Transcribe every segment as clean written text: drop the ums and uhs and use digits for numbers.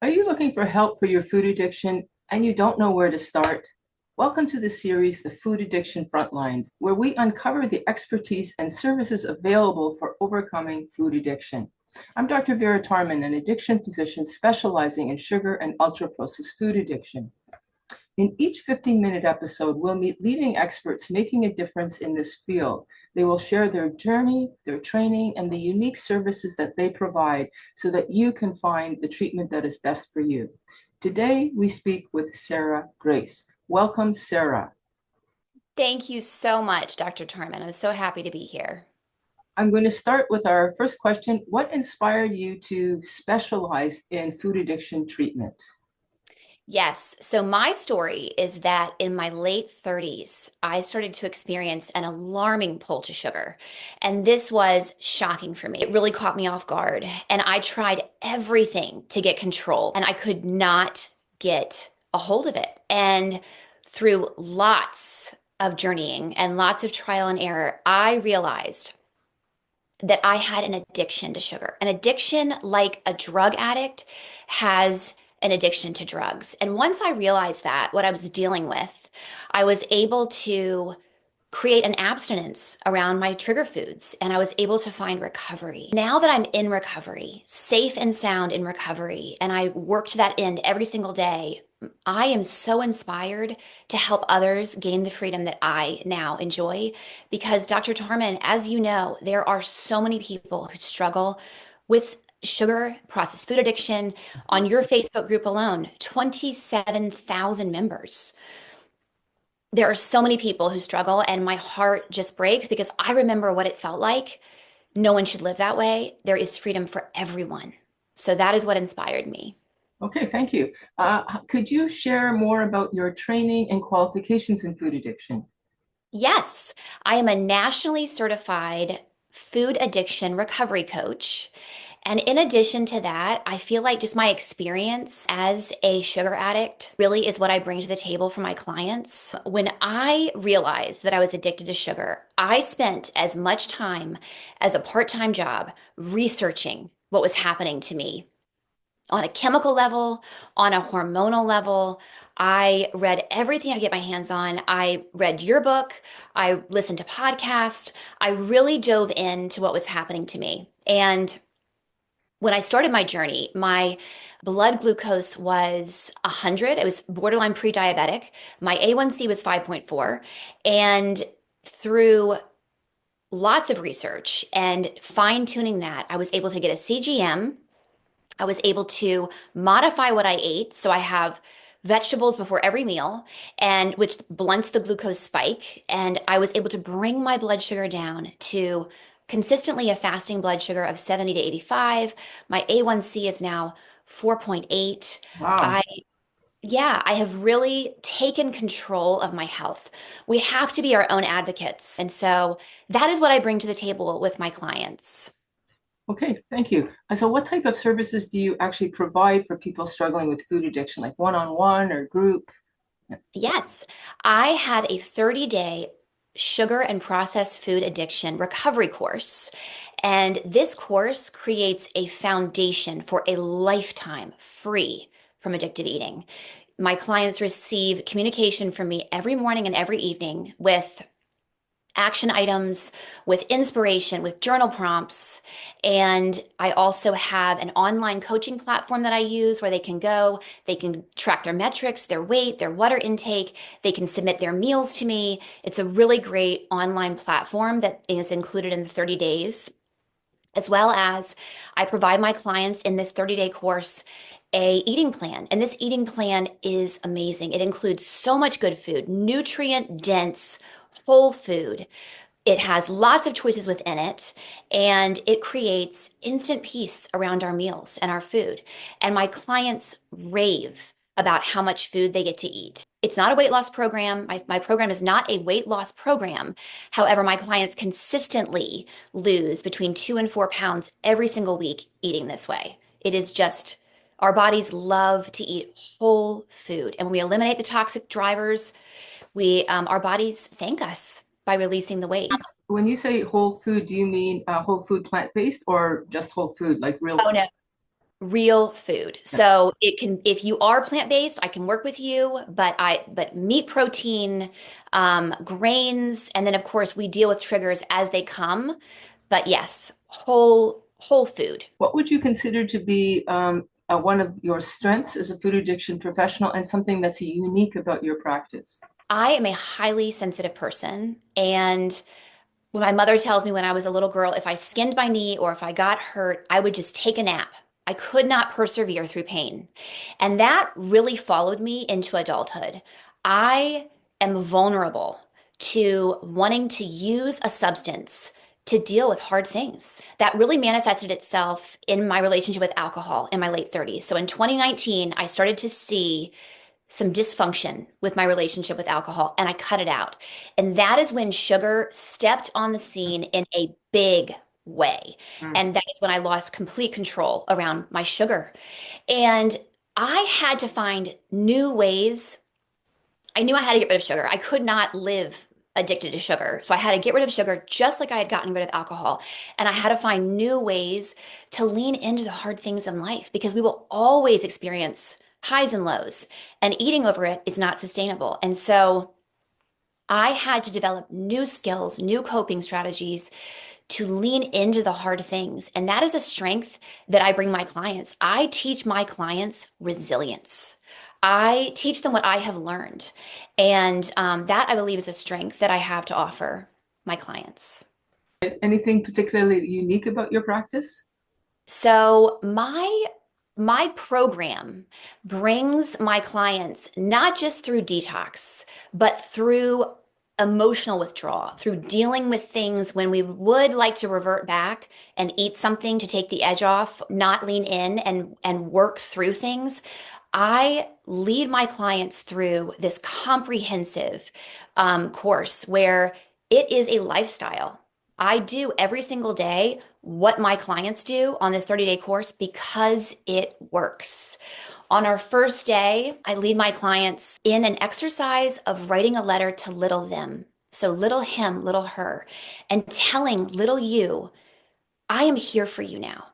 Are you looking for help for your food addiction and you don't know where to start? Welcome to the series, The Food Addiction Frontlines, where we uncover the expertise and services available for overcoming food addiction. I'm Dr. Vera Tarman, an addiction physician specializing in sugar and ultra-processed food addiction. In each 15-minute episode, we'll meet leading experts making a difference in this field. They will share their journey, their training, and the unique services that they provide so that you can find the treatment that is best for you. Today, we speak with Erkel Grace. Welcome, Sarah. Thank you so much, Dr. Tarman. I'm so happy to be here. I'm going to start with our first question. What inspired you to specialize in food addiction treatment? Yes, so my story is that in my late 30s, I started to experience an alarming pull to sugar. And this was shocking for me. It really caught me off guard. And I tried everything to get control, and I could not get a hold of it. And through lots of journeying and lots of trial and error, I realized that I had an addiction to sugar. An addiction, like a drug addict, has an addiction to drugs. And once I realized that, what I was dealing with, I was able to create an abstinence around my trigger foods, and I was able to find recovery. Now that I'm in recovery, safe and sound in recovery, and I work to that end every single day, I am so inspired to help others gain the freedom that I now enjoy. Because Dr. Tarman, as you know, there are so many people who struggle with sugar, processed food addiction. On your Facebook group alone, 27,000 members. There are so many people who struggle, and my heart just breaks because I remember what it felt like. No one should live that way. There is freedom for everyone. So that is what inspired me. Okay, thank you. Could you share more about your training and qualifications in food addiction? Yes, I am a nationally certified food addiction recovery coach. And in addition to that, I feel like just my experience as a sugar addict really is what I bring to the table for my clients. When I realized that I was addicted to sugar, I spent as much time as a part-time job researching what was happening to me on a chemical level, on a hormonal level. I read everything I could get my hands on. I read your book. I listened to podcasts. I really dove into what was happening to me. And when I started my journey, my blood glucose was 100. It was borderline pre-diabetic. My A1C was 5.4. And through lots of research and fine tuning that, I was able to get a CGM. I was able to modify what I ate. So I have vegetables before every meal, and which blunts the glucose spike. And I was able to bring my blood sugar down to consistently a fasting blood sugar of 70 to 85. My A1C is now 4.8. Wow. I Yeah, I have really taken control of my health. We have to be our own advocates. And so that is what I bring to the table with my clients. Okay, thank you. And so what type of services do you actually provide for people struggling with food addiction, like one-on-one or group? Yeah. Yes, I have a 30-day sugar and processed food addiction recovery course. And this course creates a foundation for a lifetime free from addictive eating. My clients receive communication from me every morning and every evening with action items, with inspiration, with journal prompts. And I also have an online coaching platform that I use where they can go, they can track their metrics, their weight, their water intake, they can submit their meals to me. It's a really great online platform that is included in the 30 days, as well as I provide my clients in this 30-day course a eating plan. And this eating plan is amazing. It includes so much good food, nutrient dense, whole food. It has lots of choices within it, and it creates instant peace around our meals and our food. And my clients rave about how much food they get to eat. It's not a weight loss program. My program is not a weight loss program. However, my clients consistently lose between 2 and 4 pounds every single week eating this way. It is just, our bodies love to eat whole food. And when we eliminate the toxic drivers, our bodies thank us by releasing the weight. When you say whole food, do you mean whole food plant-based or just whole food, like real Oh food? no. Real food. Yeah. So it can, if you are plant-based, I can work with you, but meat, protein, grains, and then of course we deal with triggers as they come. But yes, whole food. What would you consider to be one of your strengths as a food addiction professional and something that's unique about your practice? I am a highly sensitive person, and when my mother tells me when I was a little girl, if I skinned my knee or if I got hurt, I would just take a nap. I could not persevere through pain. And that really followed me into adulthood. I am vulnerable to wanting to use a substance to deal with hard things. That really manifested itself in my relationship with alcohol in my late 30s. So in 2019, I started to see some dysfunction with my relationship with alcohol and I cut it out. And that is when sugar stepped on the scene in a big way. Mm. And that is when I lost complete control around my sugar. And I had to find new ways. I knew I had to get rid of sugar. I could not live addicted to sugar. So I had to get rid of sugar just like I had gotten rid of alcohol. And I had to find new ways to lean into the hard things in life because we will always experience highs and lows, and eating over it is not sustainable. And so I had to develop new skills, new coping strategies to lean into the hard things. And that is a strength that I bring my clients. I teach my clients resilience. I teach them what I have learned. And that I believe is a strength that I have to offer my clients. Anything particularly unique about your practice? So my program brings my clients not just through detox, but through emotional withdrawal, through dealing with things when we would like to revert back and eat something to take the edge off, not lean in and work through things. I lead my clients through this comprehensive course where it is a lifestyle. I do every single day what my clients do on this 30-day course because it works. On our first day, I lead my clients in an exercise of writing a letter to little them. So little him, little her, and telling little you, I am here for you now.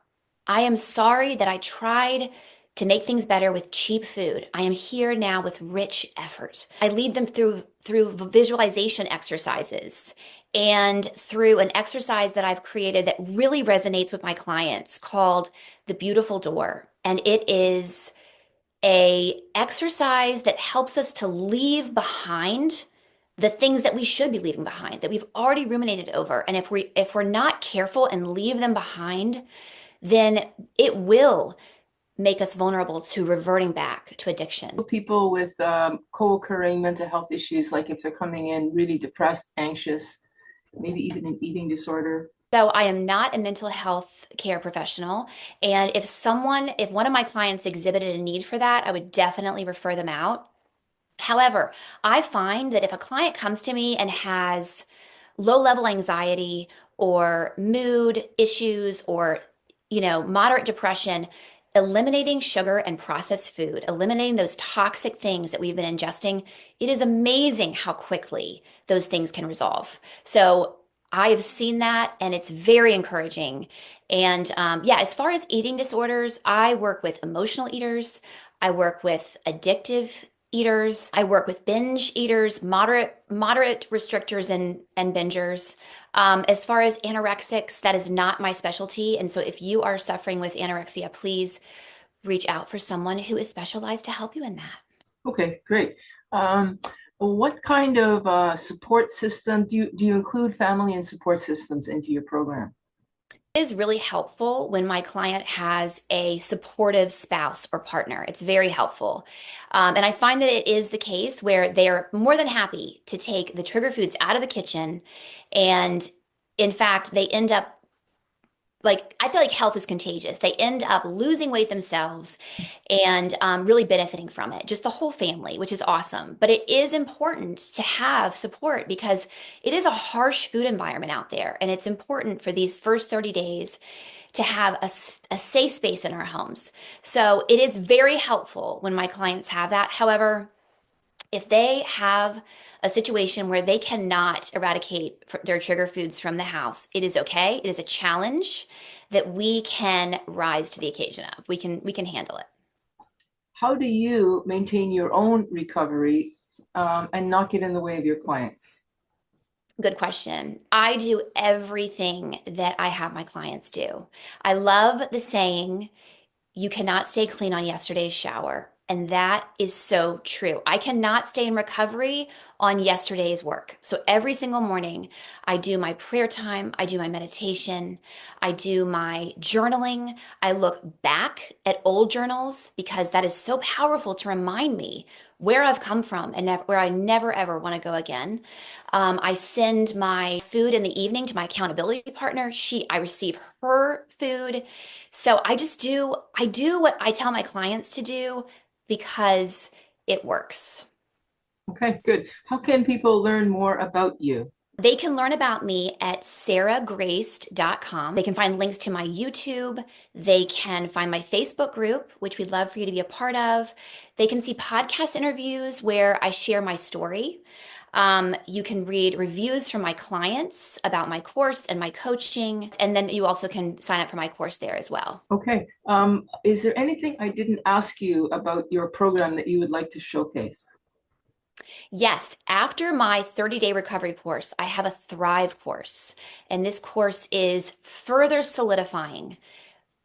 I am sorry that I tried to make things better with cheap food. I am here now with rich effort. I lead them through visualization exercises and through an exercise that I've created that really resonates with my clients called the beautiful door. And it is a exercise that helps us to leave behind the things that we should be leaving behind that we've already ruminated over. And if we're not careful and leave them behind, then it will make us vulnerable to reverting back to addiction. People with co-occurring mental health issues, like if they're coming in really depressed, anxious, maybe even an eating disorder. So I am not a mental health care professional. And if one of my clients exhibited a need for that, I would definitely refer them out. However, I find that if a client comes to me and has low level anxiety or mood issues or, moderate depression, eliminating sugar and processed food, eliminating those toxic things that we've been ingesting, it is amazing how quickly those things can resolve. So I have seen that and it's very encouraging. And yeah, as far as eating disorders, I work with emotional eaters. I work with addictive eaters. I work with binge eaters, moderate restrictors and bingers. As far as anorexics, that is not my specialty. And so if you are suffering with anorexia, please reach out for someone who is specialized to help you in that. Okay, great. What kind of support system do you include family and support systems into your program? It is really helpful when my client has a supportive spouse or partner. It's very helpful. And I find that it is the case where they are more than happy to take the trigger foods out of the kitchen. And in fact, they end up I feel like health is contagious. They end up losing weight themselves and really benefiting from it, just the whole family, which is awesome. But it is important to have support because it is a harsh food environment out there. And it's important for these first 30 days to have a safe space in our homes. So it is very helpful when my clients have that. However, If they have a situation where they cannot eradicate their trigger foods from the house, it is okay. It is a challenge that we can rise to the occasion of. We can handle it. How do you maintain your own recovery and not get in the way of your clients? Good question. I do everything that I have my clients do. I love the saying, you cannot stay clean on yesterday's shower. And that is so true. I cannot stay in recovery on yesterday's work. So every single morning, I do my prayer time, I do my meditation, I do my journaling. I look back at old journals because that is so powerful to remind me where I've come from and where I never ever want to go again. I send my food in the evening to my accountability partner. I receive her food. So I do what I tell my clients to do because it works. Okay, good. How can people learn more about you? They can learn about me at sarahgraced.com. They can find links to my YouTube. They can find my Facebook group, which we'd love for you to be a part of. They can see podcast interviews where I share my story. You can read reviews from my clients about my course and my coaching. And then you also can sign up for my course there as well. Okay. Is there anything I didn't ask you about your program that you would like to showcase? Yes, after my 30-day recovery course, I have a Thrive course. And this course is further solidifying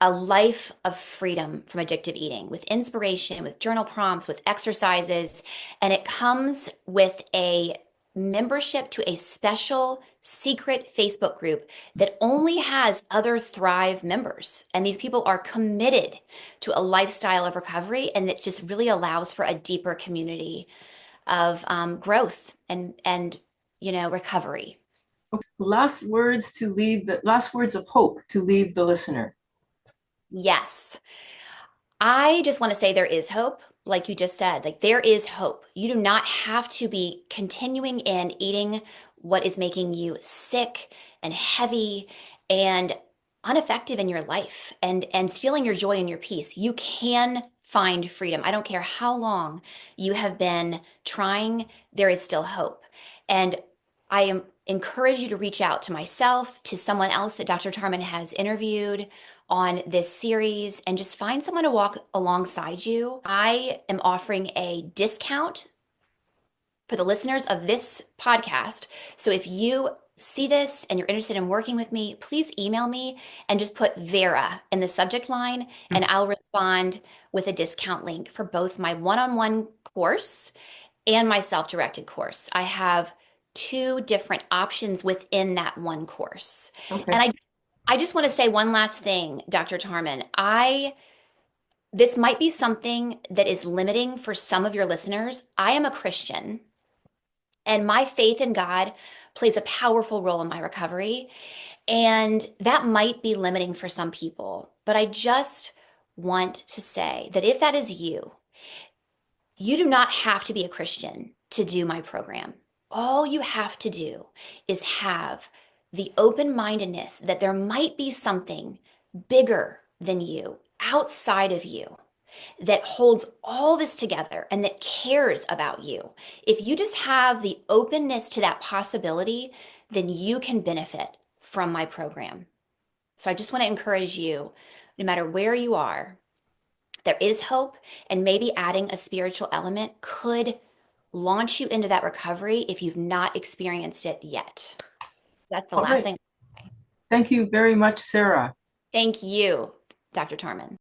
a life of freedom from addictive eating with inspiration, with journal prompts, with exercises. And it comes with a membership to a special secret Facebook group that only has other Thrive members. And these people are committed to a lifestyle of recovery, and it just really allows for a deeper community of growth and recovery. Okay. Last words of hope to leave the listener. Yes. I just want to say there is hope. Like you just said, like there is hope. You do not have to be continuing in eating what is making you sick and heavy and ineffective in your life and stealing your joy and your peace. You can find freedom. I don't care how long you have been trying, there is still hope. And encourage you to reach out to myself, to someone else that Dr. Tarman has interviewed on this series, and just find someone to walk alongside you. I am offering a discount for the listeners of this podcast. So if you see this and you're interested in working with me, please email me and just put Vera in the subject line, and I'll respond with a discount link for both my one-on-one course and my self-directed course. I have two different options within that one course. Okay. And I just want to say one last thing, Dr. Tarman. This might be something that is limiting for some of your listeners. I am a Christian, and my faith in God plays a powerful role in my recovery. And that might be limiting for some people. But I just want to say that if that is you, you do not have to be a Christian to do my program. All you have to do is have the open mindedness that there might be something bigger than you, outside of you, that holds all this together and that cares about you. If you just have the openness to that possibility, then you can benefit from my program. So I just want to encourage you, no matter where you are, there is hope, and maybe adding a spiritual element could launch you into that recovery if you've not experienced it yet. That's the All last right. thing. Thank you very much, Sarah. Thank you, Dr. Tarman.